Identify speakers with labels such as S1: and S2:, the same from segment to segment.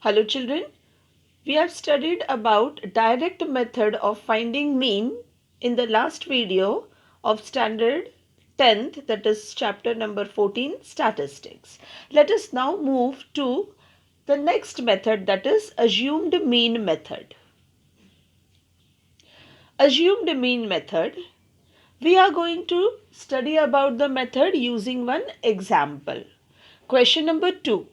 S1: Hello children, we have studied about direct method of finding mean in the last video of standard 10th, that is chapter number 14, statistics. Let us now move to the next method, that is assumed mean method. Assumed mean method. We are going to study about the method using one example. Question number 2.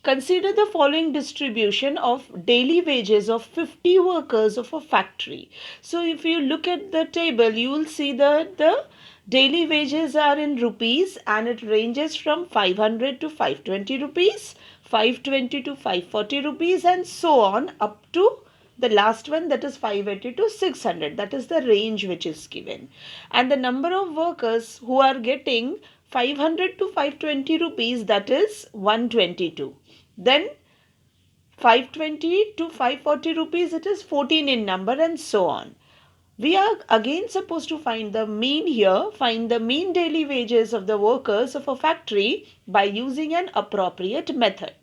S1: Consider the following distribution of daily wages of 50 workers of a factory. So if you look at the table, you will see that the daily wages are in rupees and it ranges from 500 to 520 rupees, 520 to 540 rupees and so on up to the last one, that is 580 to 600. That is the range which is given. And the number of workers who are getting 500 to 520 rupees, that is 122. Then 520 to 540 rupees, it is 14 in number and so on. We are again supposed to find the mean here, find the mean daily wages of the workers of a factory by using an appropriate method.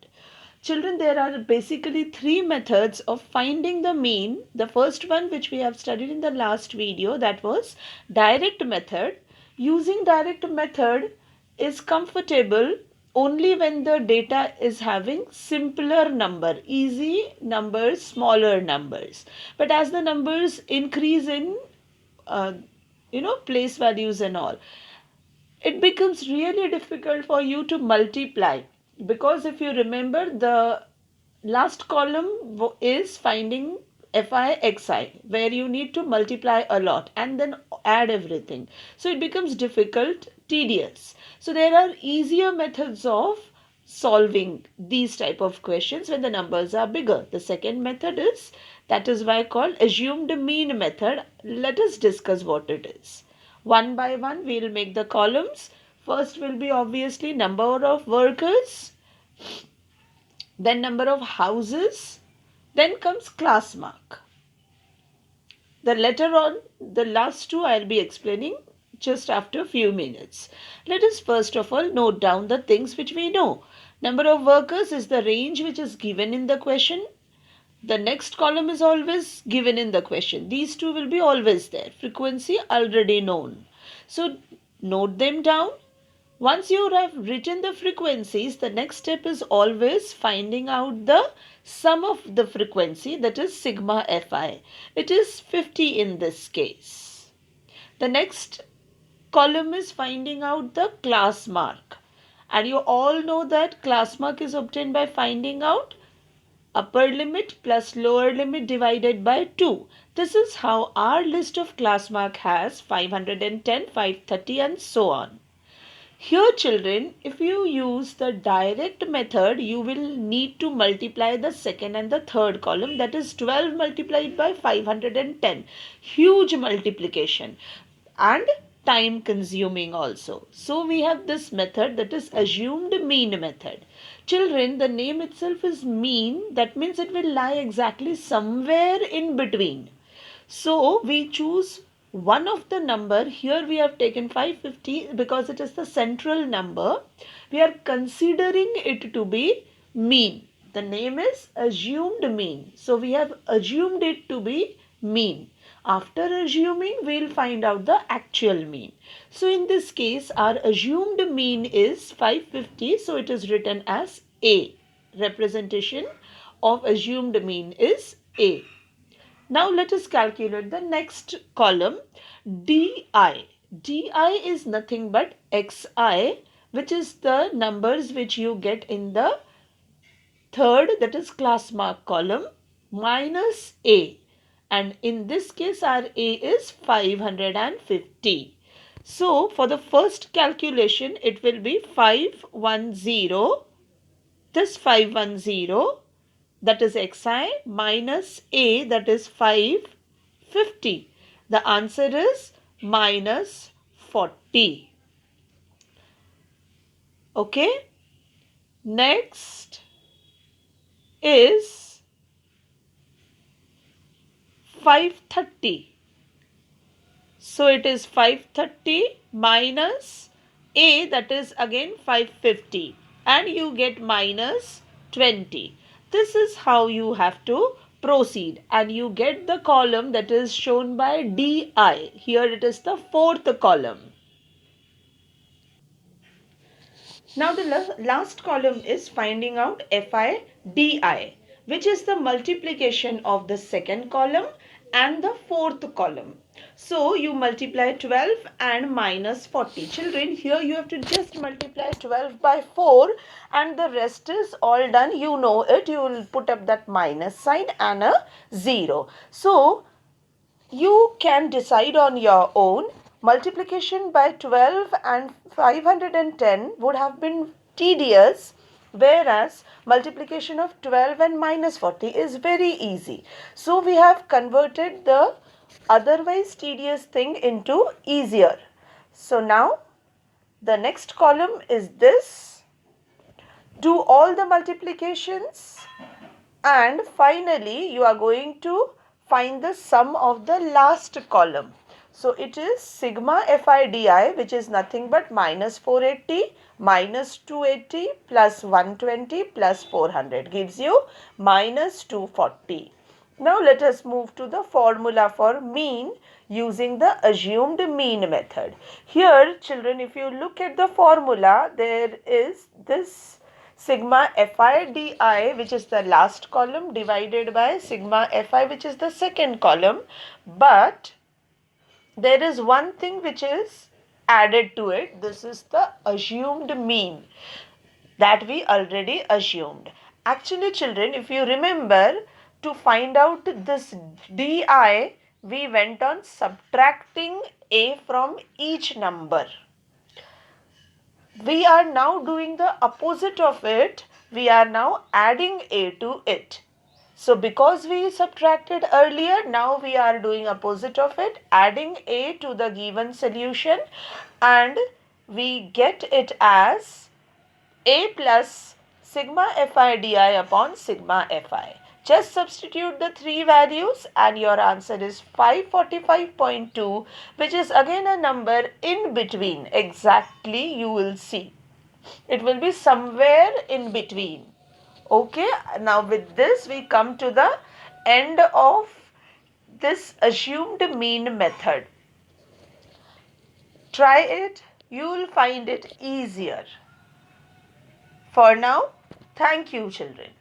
S1: Children, there are basically three methods of finding the mean. The first one, which we have studied in the last video, that was direct method. Using direct method is comfortable only when the data is having simpler number, easy numbers, smaller numbers. But as the numbers increase in uh, place values and all, it becomes really difficult for you to multiply, because if you remember, the last column is finding fi xi, where you need to multiply a lot and then add everything, so it becomes difficult, tedious. So there are easier methods of solving these type of questions when the numbers are bigger. The second method is, that is why called assumed mean method. Let us discuss what it is. One by one we'll make the columns. First will be obviously number of workers, then number of houses, then comes class mark. The later on, the last two I'll be explaining just after a few minutes. Let us first of all note down the things which we know. Number of workers is the range which is given in the question. The next column is always given in the question. These two will be always there. Frequency already known. So note them down. Once you have written the frequencies, the next step is always finding out the sum of the frequency, that is sigma fi. It is 50 in this case. The next column is finding out the class mark. And you all know that class mark is obtained by finding out upper limit plus lower limit divided by 2. This is how our list of class mark has 510, 530 and so on. Here children, if you use the direct method, you will need to multiply the second and the third column, that is 12 multiplied by 510. Huge multiplication and time consuming also. So we have this method, that is assumed mean method. Children, the name itself is mean, that means it will lie exactly somewhere in between. So we choose one of the number. Here we have taken 550 because it is the central number. We are considering it to be mean. The name is assumed mean. So we have assumed it to be mean. After assuming, we'll find out the actual mean. So in this case, our assumed mean is 550. So it is written as A. Representation of assumed mean is A. Now let us calculate the next column, DI. DI is nothing but XI, which is the numbers which you get in the third, that is class mark column, minus A. And in this case our A is 550. So for the first calculation it will be 510, this 510, that is xi, minus a, that is 550. The answer is minus 40. Okay. Next is 530. So it is 530 minus a, that is again 550, and you get minus 20. This is how you have to proceed, and you get the column that is shown by DI. Here it is the fourth column. Now the last column is finding out FIDI, which is the multiplication of the second column and the fourth column. So you multiply 12 and minus 40. Children, here you have to just multiply 12 by 4 and the rest is all done. You know it. You will put up that minus sign and a 0. So you can decide on your own. Multiplication by 12 and 510 would have been tedious, whereas multiplication of 12 and minus 40 is very easy. So we have converted the otherwise tedious thing into easier. So now the next column is this. Do all the multiplications and finally you are going to find the sum of the last column. So it is sigma FIDI, which is nothing but minus 480 minus 280 plus 120 plus 400 gives you minus 240. Now let us move to the formula for mean using the assumed mean method. Here children, if you look at the formula, there is this sigma FIDI, which is the last column, divided by sigma FI, which is the second column. But there is one thing which is added to it. This is the assumed mean that we already assumed. Actually children, if you remember, to find out this DI, we went on subtracting A from each number. We are now doing the opposite of it. We are now adding A to it. So because we subtracted earlier, now we are doing opposite of it, adding A to the given solution, and we get it as A plus sigma FIDI upon sigma FI. Just substitute the three values and your answer is 545.2, which is again a number in between. Exactly, you will see. It will be somewhere in between. Okay, now with this we come to the end of this assumed mean method. Try it, you will find it easier. For now, thank you children.